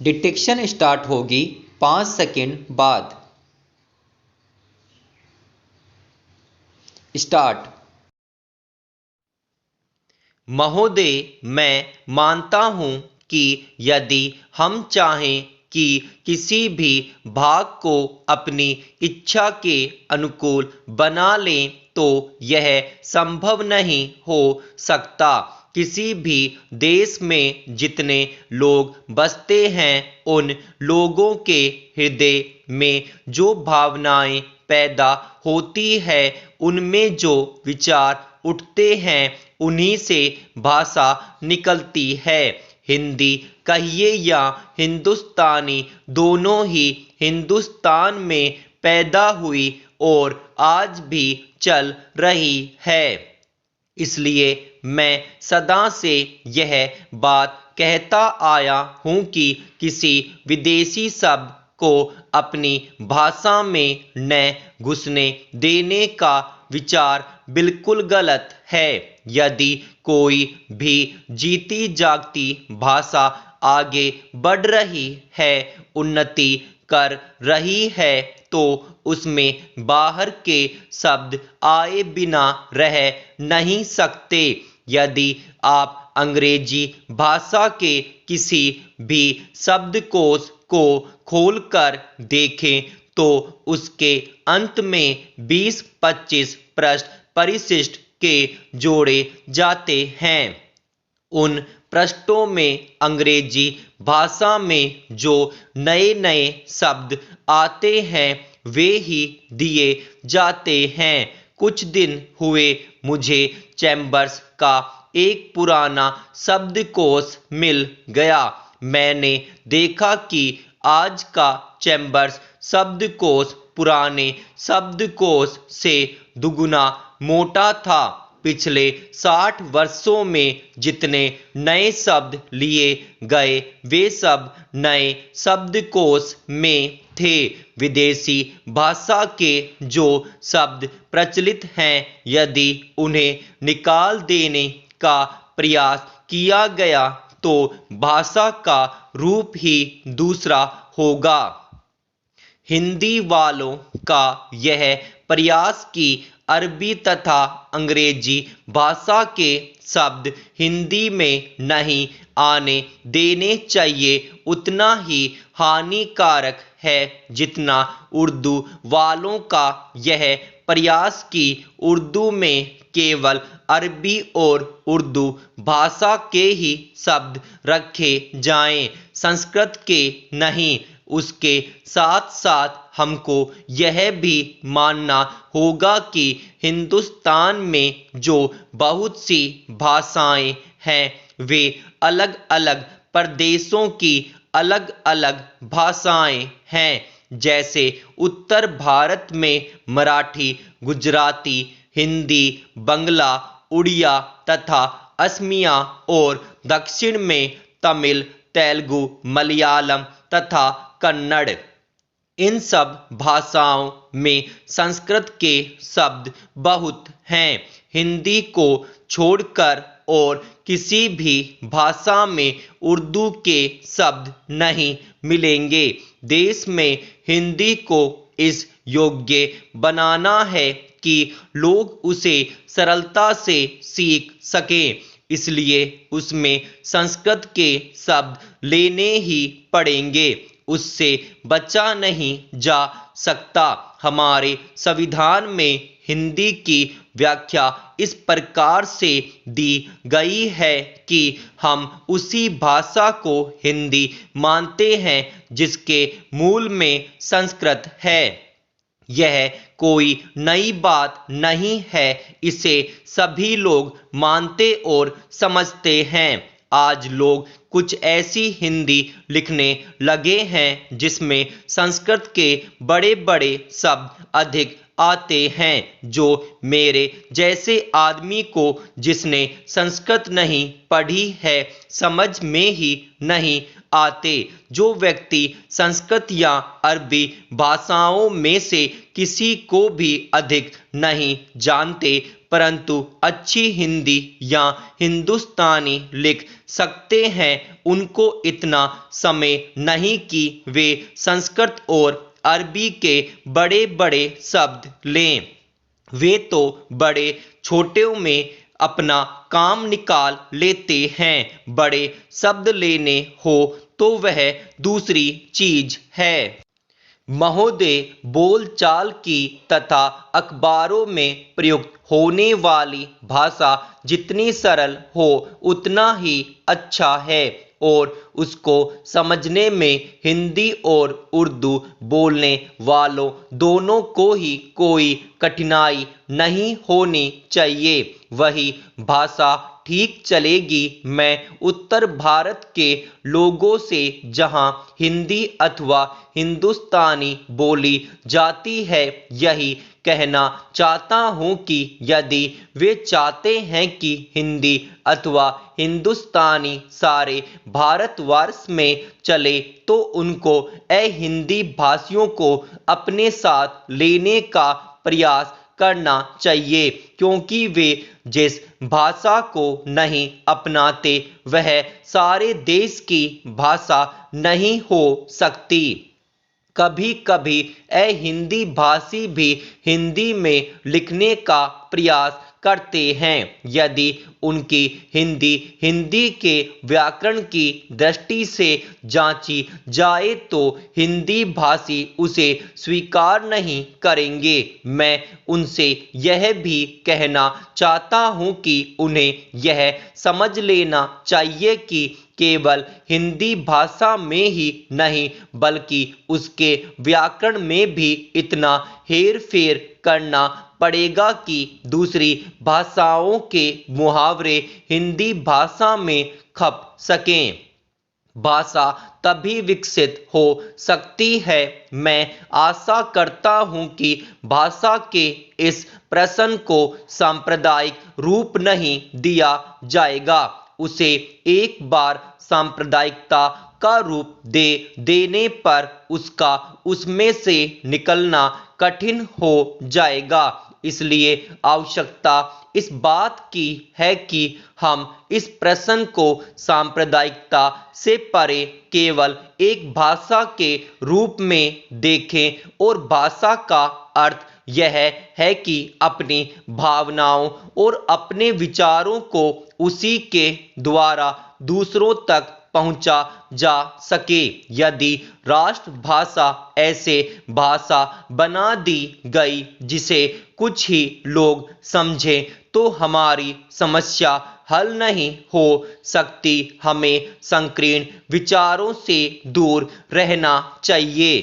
Detection start होगी 5 second बाद। Start. महोदय, मैं मानता हूँ कि यदि हम चाहें कि किसी भी भाग को अपनी इच्छा के अनुकूल बना लें तो यह संभव नहीं हो सकता। किसी भी देश में जितने लोग बसते हैं उन लोगों के हृदय में जो भावनाएं पैदा होती है, उनमें जो विचार उठते हैं, उन्हीं से भाषा निकलती है। हिंदी कहिए या हिंदुस्तानी, दोनों ही हिंदुस्तान में पैदा हुई और आज भी चल रही है। इसलिए मैं सदा से यह बात कहता आया हूँ कि किसी विदेशी शब्द को अपनी भाषा में न घुसने देने का विचार बिल्कुल गलत है। यदि कोई भी जीती जागती भाषा आगे बढ़ रही है, उन्नति कर रही है, तो उसमें बाहर के शब्द आए बिना रह नहीं सकते। यदि आप अंग्रेजी भाषा के किसी भी शब्दकोश को खोलकर देखें तो उसके अंत में 20-25 प्रश्न परिशिष्ट के जोड़े जाते हैं। उन पृष्ठों में अंग्रेजी भाषा में जो नए नए शब्द आते हैं वे ही दिए जाते हैं। कुछ दिन हुए मुझे चैम्बर्स का एक पुराना शब्दकोश मिल गया। मैंने देखा कि आज का चैम्बर्स शब्दकोश पुराने शब्दकोश से दुगुना मोटा था। पिछले 60 वर्षों में जितने नए शब्द लिए गए वे सब नए शब्दकोश में थे। विदेशी भाषा के जो शब्द प्रचलित हैं, यदि उन्हें निकाल देने का प्रयास किया गया तो भाषा का रूप ही दूसरा होगा। हिंदी वालों का यह प्रयास कि अरबी तथा अंग्रेजी भाषा के शब्द हिंदी में नहीं आने देने चाहिए, उतना ही हानिकारक है जितना उर्दू वालों का यह प्रयास कि उर्दू में केवल अरबी और उर्दू भाषा के ही शब्द रखे जाएं, संस्कृत के नहीं। उसके साथ साथ हमको यह भी मानना होगा कि हिंदुस्तान में जो बहुत सी भाषाएं हैं वे अलग अलग प्रदेशों की अलग अलग भाषाएं हैं। जैसे उत्तर भारत में मराठी, गुजराती, हिंदी, बंगला, उड़िया तथा असमिया और दक्षिण में तमिल, तेलुगु, मलयालम तथा कन्नड़। इन सब भाषाओं में संस्कृत के शब्द बहुत हैं। हिंदी को छोड़कर और किसी भी भाषा में उर्दू के शब्द नहीं मिलेंगे। देश में हिंदी को इस योग्य बनाना है कि लोग उसे सरलता से सीख सकें, इसलिए उसमें संस्कृत के शब्द लेने ही पड़ेंगे, उससे बचा नहीं जा सकता। हमारे संविधान में हिंदी की व्याख्या इस प्रकार से दी गई है कि हम उसी भाषा को हिंदी मानते हैं जिसके मूल में संस्कृत है। यह कोई नई बात नहीं है, इसे सभी लोग मानते और समझते हैं। आज लोग कुछ ऐसी हिंदी लिखने लगे हैं जिसमें संस्कृत के बड़े बड़े शब्द अधिक आते हैं, जो मेरे जैसे आदमी को जिसने संस्कृत नहीं पढ़ी है समझ में ही नहीं आते। जो व्यक्ति संस्कृत या अरबी भाषाओं में से किसी को भी अधिक नहीं जानते, परंतु अच्छी हिंदी या हिंदुस्तानी लिख सकते हैं, उनको इतना समय नहीं कि वे संस्कृत और अरबी के बड़े बड़े शब्द लें। वे तो बड़े छोटों में अपना काम निकाल लेते हैं, बड़े शब्द लेने हो तो वह दूसरी चीज है। महोदय, बोलचाल की तथा अखबारों में प्रयुक्त होने वाली भाषा जितनी सरल हो उतना ही अच्छा है, और उसको समझने में हिंदी और उर्दू बोलने वालों दोनों को ही कोई कठिनाई नहीं होनी चाहिए। वही भाषा ठीक चलेगी। मैं उत्तर भारत के लोगों से, जहाँ हिंदी अथवा हिंदुस्तानी बोली जाती है, यही कहना चाहता हूँ कि यदि वे चाहते हैं कि हिंदी अथवा हिंदुस्तानी सारे भारतवर्ष में चले, तो उनको हिंदी भाषियों को अपने साथ लेने का प्रयास करना चाहिए, क्योंकि वे जिस भाषा को नहीं अपनाते वह सारे देश की भाषा नहीं हो सकती। कभी कभी हिंदी भाषी भी हिंदी में लिखने का प्रयास करते हैं। यदि उनकी हिंदी के व्याकरण की दृष्टि से जांची जाए तो हिंदी भाषी उसे स्वीकार नहीं करेंगे। मैं उनसे यह भी कहना चाहता हूँ कि उन्हें यह समझ लेना चाहिए कि केवल हिंदी भाषा में ही नहीं बल्कि उसके व्याकरण में भी इतना हेर फेर करना पड़ेगा कि दूसरी भाषाओं के मुहावरे हिंदी भाषा में खप सकें। भाषा तभी विकसित हो सकती है। मैं आशा करता हूँ कि भाषा के इस प्रश्न को सांप्रदायिक रूप नहीं दिया जाएगा। उसे एक बार सांप्रदायिकता का रूप देने पर उसका उसमें से निकलना कठिन हो जाएगा। इसलिए आवश्यकता इस बात की है कि हम इस प्रश्न को सांप्रदायिकता से परे केवल एक भाषा के रूप में देखें, और भाषा का अर्थ यह है कि अपनी भावनाओं और अपने विचारों को उसी के द्वारा दूसरों तक पहुंचा जा सके। यदि राष्ट्रभाषा ऐसे भाषा बना दी गई जिसे कुछ ही लोग समझें, तो हमारी समस्या हल नहीं हो सकती। हमें संकीर्ण विचारों से दूर रहना चाहिए।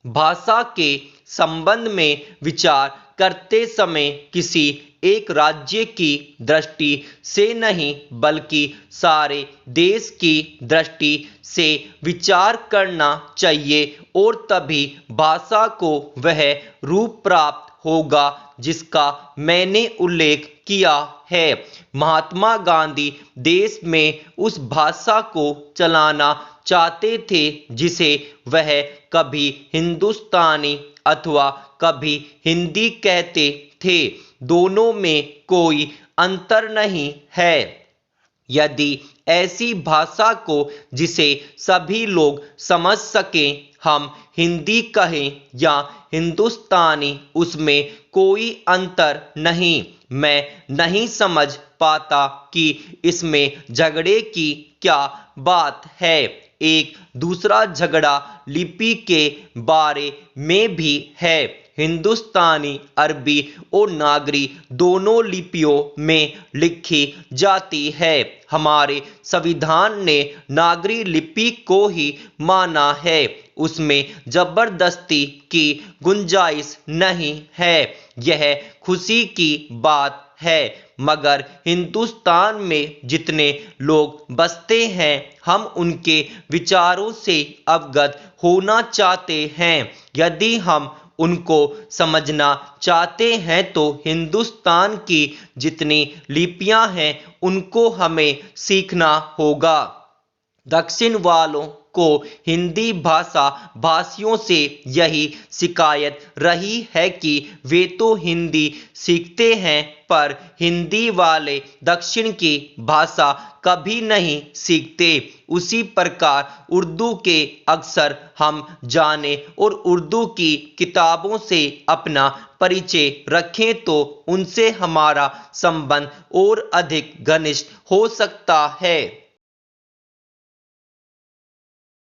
भाषा के संबंध में विचार करते समय किसी एक राज्य की दृष्टि से नहीं बल्कि सारे देश की दृष्टि से विचार करना चाहिए, और तभी भाषा को वह रूप प्राप्त होगा जिसका मैंने उल्लेख किया है। महात्मा गांधी देश में उस भाषा को चलाना चाहते थे जिसे वह कभी हिंदुस्तानी अथवा कभी हिंदी कहते थे। दोनों में कोई अंतर नहीं है। यदि ऐसी भाषा को जिसे सभी लोग समझ सकें हम हिंदी कहें या हिंदुस्तानी, उसमें कोई अंतर नहीं। मैं नहीं समझ पाता कि इसमें झगड़े की क्या बात है। एक दूसरा झगड़ा लिपि के बारे में भी है। हिंदुस्तानी, अरबी और नागरी दोनों लिपियों में लिखी जाती है। हमारे संविधान ने नागरी लिपि को ही माना है। उसमें जबरदस्ती की गुंजाइश नहीं है। यह खुशी की बात है। मगर हिंदुस्तान में जितने लोग बसते हैं, हम उनके विचारों से अवगत होना चाहते हैं। यदि हम उनको समझना चाहते हैं तो हिंदुस्तान की जितनी लिपियां हैं उनको हमें सीखना होगा। दक्षिण वालों को हिंदी भाषा भाषियों से यही शिकायत रही है कि वे तो हिंदी सीखते हैं पर हिंदी वाले दक्षिण की भाषा कभी नहीं सीखते। उसी प्रकार उर्दू के अक्षर हम जाने और उर्दू की किताबों से अपना परिचय रखें तो उनसे हमारा संबंध और अधिक घनिष्ठ हो सकता है।